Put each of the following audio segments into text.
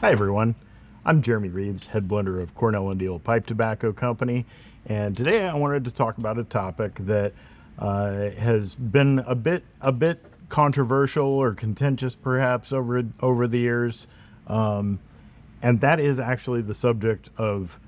Hi everyone, I'm Jeremy Reeves, head blender of Cornell Diehl Pipe Tobacco Company, and today I wanted to talk about a topic that has been a bit controversial or contentious perhaps over the years, and that is actually the subject of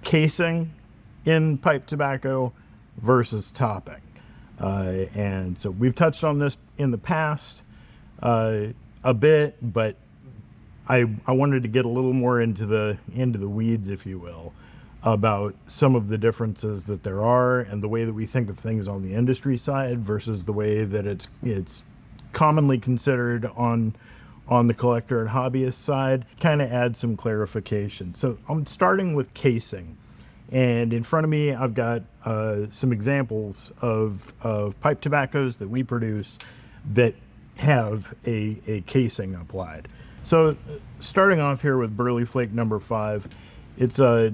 casing in pipe tobacco versus topping. And so we've touched on this in the past a bit, but I wanted to get a little more into the weeds, if you will, about some of the differences that there are and the way that we think of things on the industry side versus the way that it's commonly considered on the collector and hobbyist side. Kind of add some clarification. So I'm starting with casing, and in front of me I've got some examples of pipe tobaccos that we produce that have a casing applied. So starting off here with Burley Flake number 5, it's a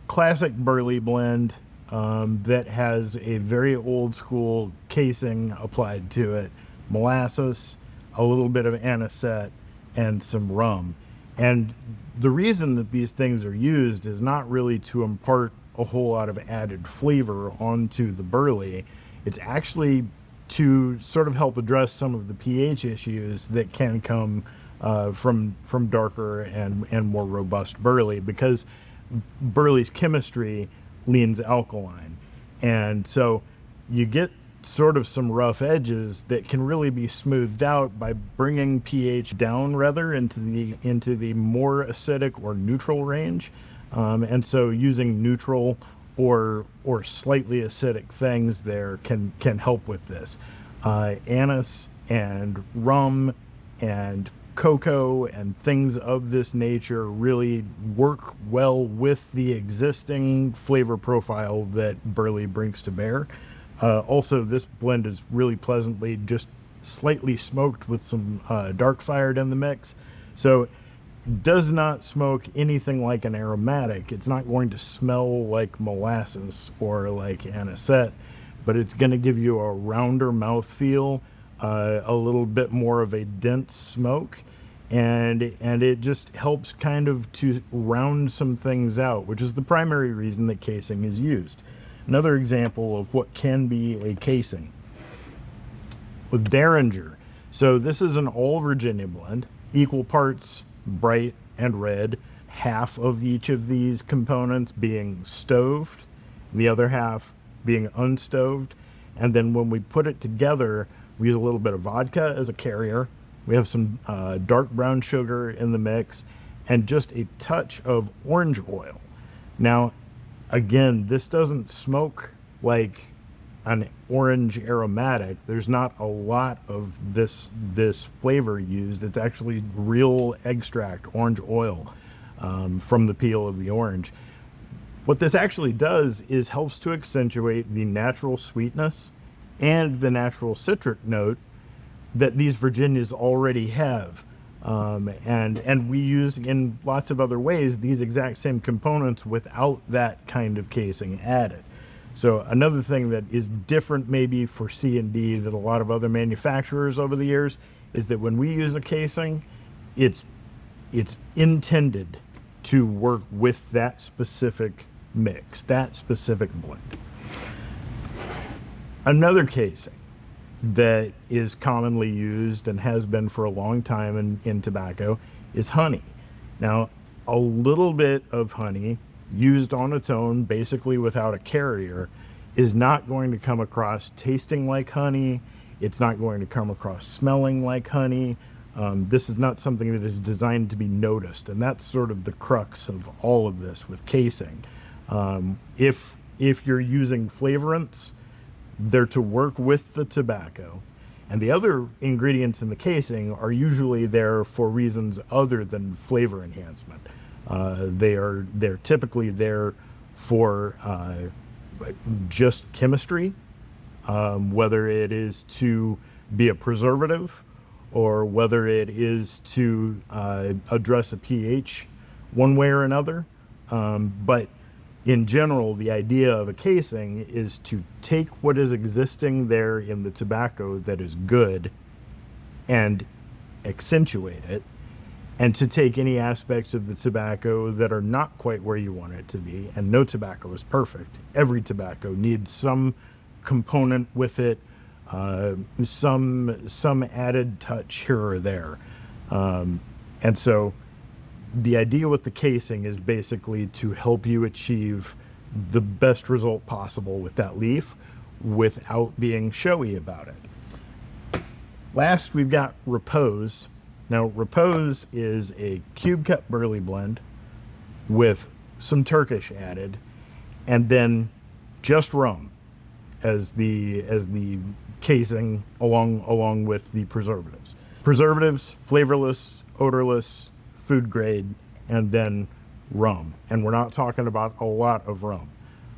classic Burley blend that has a very old school casing applied to it, molasses, a little bit of anisette, and some rum. And the reason that these things are used is not really to impart a whole lot of added flavor onto the Burley. It's actually to sort of help address some of the pH issues that can come from darker and more robust Burley, because Burley's chemistry leans alkaline, and so you get sort of some rough edges that can really be smoothed out by bringing pH down rather into the more acidic or neutral range, and so using neutral or slightly acidic things there can help with this. Anise and rum and cocoa and things of this nature really work well with the existing flavor profile that Burley brings to bear. Also, this blend is really pleasantly just slightly smoked with some dark fired in the mix, so it does not smoke anything like an aromatic. It's not going to smell like molasses or like anisette, but it's going to give you a rounder mouthfeel, a little bit more of a dense smoke, and it just helps kind of to round some things out, which is the primary reason that casing is used. Another example of what can be a casing with Derringer. So this is an all Virginia blend, equal parts bright and red, half of each of these components being stoved, the other half being unstoved. And then when we put it together, we use a little bit of vodka as a carrier. We have some dark brown sugar in the mix and just a touch of orange oil. Now, again, this doesn't smoke like an orange aromatic. There's not a lot of this flavor used. It's actually real extract, orange oil, from the peel of the orange. What this actually does is helps to accentuate the natural sweetness and the natural citric note that these Virginias already have. And we use in lots of other ways these exact same components without that kind of casing added. So another thing that is different maybe for C&D than a lot of other manufacturers over the years is that when we use a casing, it's intended to work with that specific mix, that specific blend. Another casing that is commonly used and has been for a long time in tobacco is honey. Now, a little bit of honey used on its own, basically without a carrier, is not going to come across tasting like honey. It's not going to come across smelling like honey. This is not something that is designed to be noticed, and that's sort of the crux of all of this with casing. If you're using flavorants, they're to work with the tobacco, and the other ingredients in the casing are usually there for reasons other than flavor enhancement. They're typically there for just chemistry, whether it is to be a preservative or whether it is to address a pH one way or another. But in general, the idea of a casing is to take what is existing there in the tobacco that is good and accentuate it, and to take any aspects of the tobacco that are not quite where you want it to be. And no tobacco is perfect. Every tobacco needs some component with it, some added touch here or there. And so the idea with the casing is basically to help you achieve the best result possible with that leaf without being showy about it. Last, we've got Repose. Now, Repose is a cube cut Burley blend with some Turkish added, and then just rum as the casing along with the preservatives. Preservatives, flavorless, odorless, food grade, and then rum. And we're not talking about a lot of rum.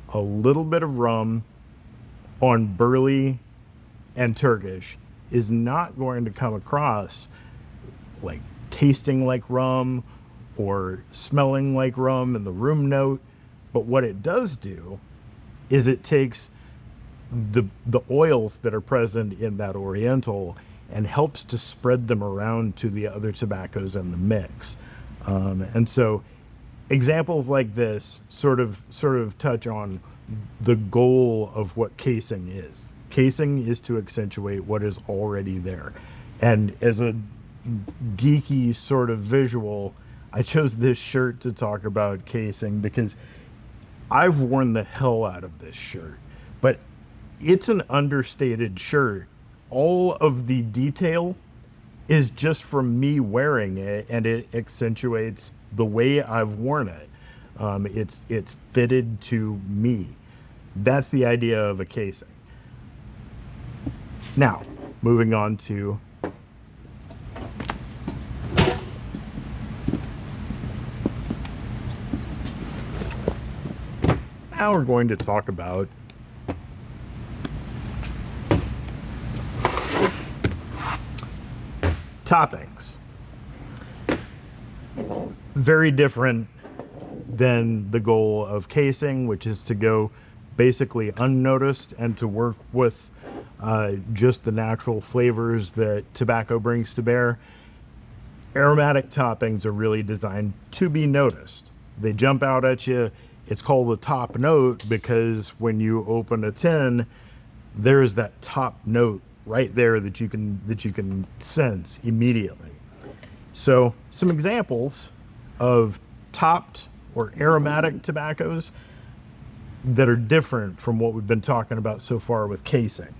A little bit of rum on Burley and Turkish is not going to come across like tasting like rum or smelling like rum in the room note. But what it does do is it takes the oils that are present in that Oriental and helps to spread them around to the other tobaccos in the mix. And so examples like this sort of touch on the goal of what casing is. Casing is to accentuate what is already there. And as a geeky sort of visual, I chose this shirt to talk about casing because I've worn the hell out of this shirt, but it's an understated shirt. All of the detail is just from me wearing it, and it accentuates the way I've worn it. It's fitted to me. That's the idea of a casing. Now, moving on to now we're going to talk about toppings. Very different than the goal of casing, which is to go basically unnoticed and to work with just the natural flavors that tobacco brings to bear. Aromatic toppings are really designed to be noticed. They jump out at you. It's called the top note because when you open a tin, there is that top note right there that you can sense immediately. So some examples of topped or aromatic tobaccos that are different from what we've been talking about so far with casing.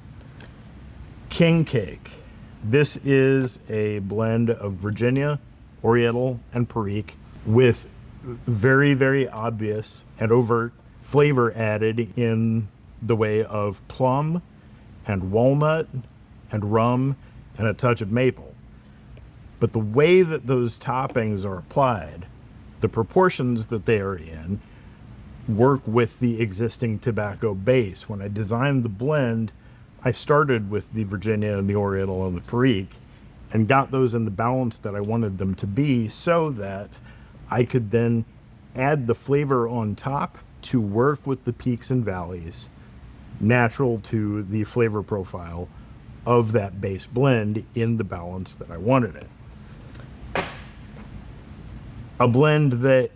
King Cake. This is a blend of Virginia, Oriental, and Perique with very, very obvious and overt flavor added in the way of plum and walnut and rum and a touch of maple. But the way that those toppings are applied, the proportions that they are in, work with the existing tobacco base. When I designed the blend, I started with the Virginia and the Oriental and the Perique and got those in the balance that I wanted them to be so that I could then add the flavor on top to work with the peaks and valleys natural to the flavor profile of that base blend in the balance that I wanted it. A blend that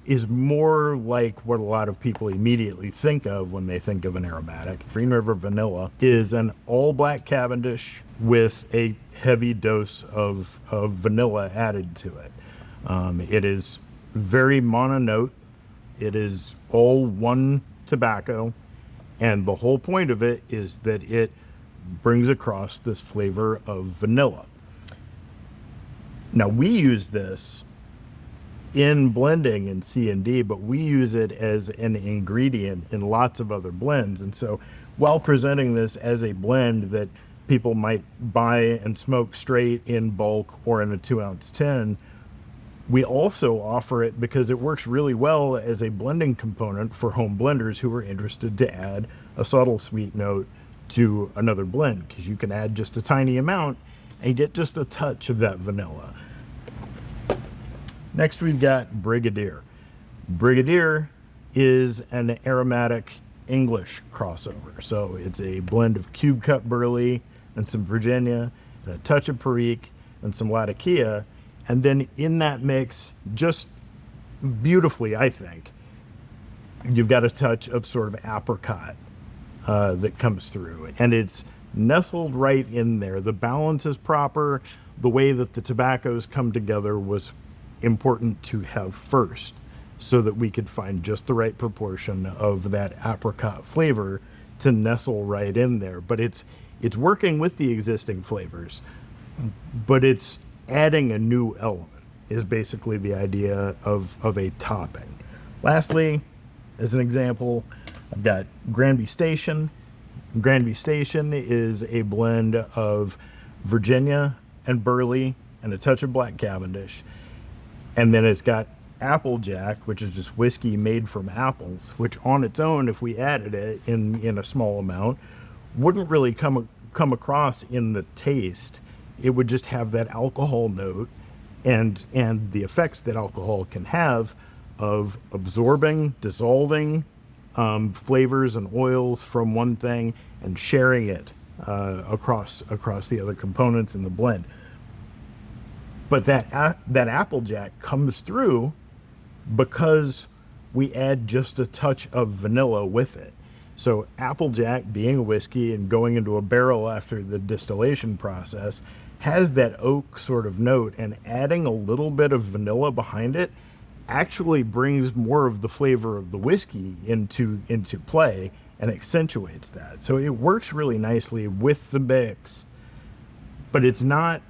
is more like what a lot of people immediately think of when they think of an aromatic. Green River Vanilla is an all black Cavendish with a heavy dose of vanilla added to it. It is very mononote. It is all one tobacco, and the whole point of it is that it brings across this flavor of vanilla. Now we use this in blending in C&D, but we use it as an ingredient in lots of other blends. And so while presenting this as a blend that people might buy and smoke straight in bulk or in a 2-ounce tin, we also offer it because it works really well as a blending component for home blenders who are interested to add a subtle sweet note to another blend, because you can add just a tiny amount and get just a touch of that vanilla. Next, we've got Brigadier. Brigadier is an aromatic English crossover. So it's a blend of cube cut Burley and some Virginia and a touch of Perique and some Latakia. And then in that mix, just beautifully, I think, you've got a touch of sort of apricot that comes through, and it's nestled right in there. The balance is proper. The way that the tobaccos come together was important to have first, so that we could find just the right proportion of that apricot flavor to nestle right in there. But it's working with the existing flavors, but it's adding a new element is basically the idea of a topping. Lastly, as an example, I've got Granby Station. Granby Station is a blend of Virginia and Burley and a touch of Black Cavendish. And then it's got Applejack, which is just whiskey made from apples, which on its own, if we added it in a small amount, wouldn't really come across in the taste. It would just have that alcohol note and the effects that alcohol can have of absorbing, dissolving flavors and oils from one thing and sharing it across the other components in the blend. But that Applejack comes through because we add just a touch of vanilla with it. So Applejack, being a whiskey and going into a barrel after the distillation process, has that oak sort of note, and adding a little bit of vanilla behind it actually brings more of the flavor of the whiskey into play and accentuates that. So it works really nicely with the mix, but it's not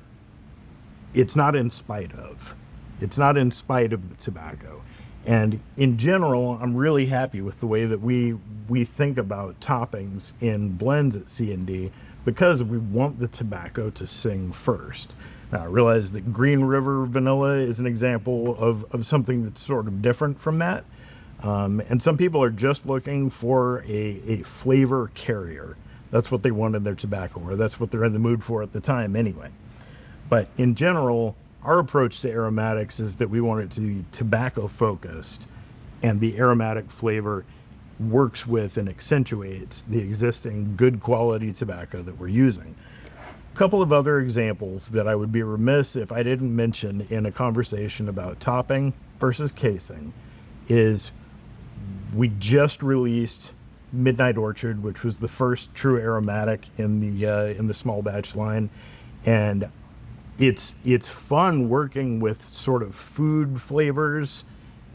in spite of. It's not in spite of the tobacco. And in general, I'm really happy with the way that we think about toppings in blends at C&D, because we want the tobacco to sing first. Now, I realize that Green River Vanilla is an example of something that's sort of different from that. And some people are just looking for a flavor carrier. That's what they want in their tobacco, or that's what they're in the mood for at the time anyway. But in general, our approach to aromatics is that we want it to be tobacco focused, and the aromatic flavor works with and accentuates the existing good quality tobacco that we're using. A couple of other examples that I would be remiss if I didn't mention in a conversation about topping versus casing is we just released Midnight Orchard, which was the first true aromatic in the small batch line, and it's fun working with sort of food flavors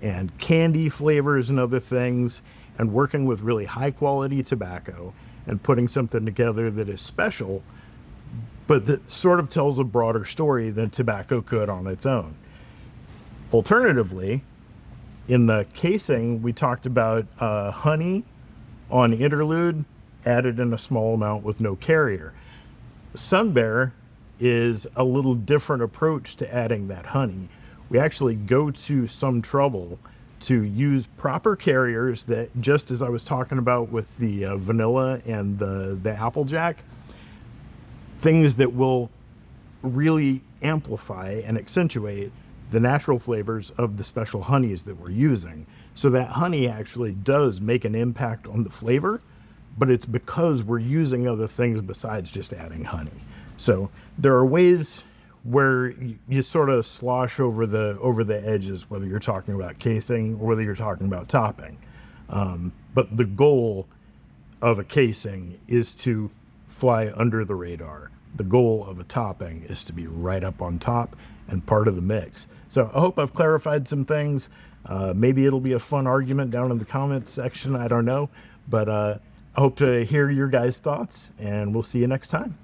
and candy flavors and other things, and working with really high quality tobacco and putting something together that is special, but that sort of tells a broader story than tobacco could on its own. Alternatively, in the casing, we talked about honey on interlude, added in a small amount with no carrier. Sun Bear is a little different approach to adding that honey. We actually go to some trouble to use proper carriers that, just as I was talking about with the vanilla and the Applejack, things that will really amplify and accentuate the natural flavors of the special honeys that we're using. So that honey actually does make an impact on the flavor, but it's because we're using other things besides just adding honey. So there are ways where you sort of slosh over the edges, whether you're talking about casing or whether you're talking about topping. But the goal of a casing is to fly under the radar. The goal of a topping is to be right up on top and part of the mix. So I hope I've clarified some things. Maybe it'll be a fun argument down in the comments section, I don't know. But I hope to hear your guys' thoughts, and we'll see you next time.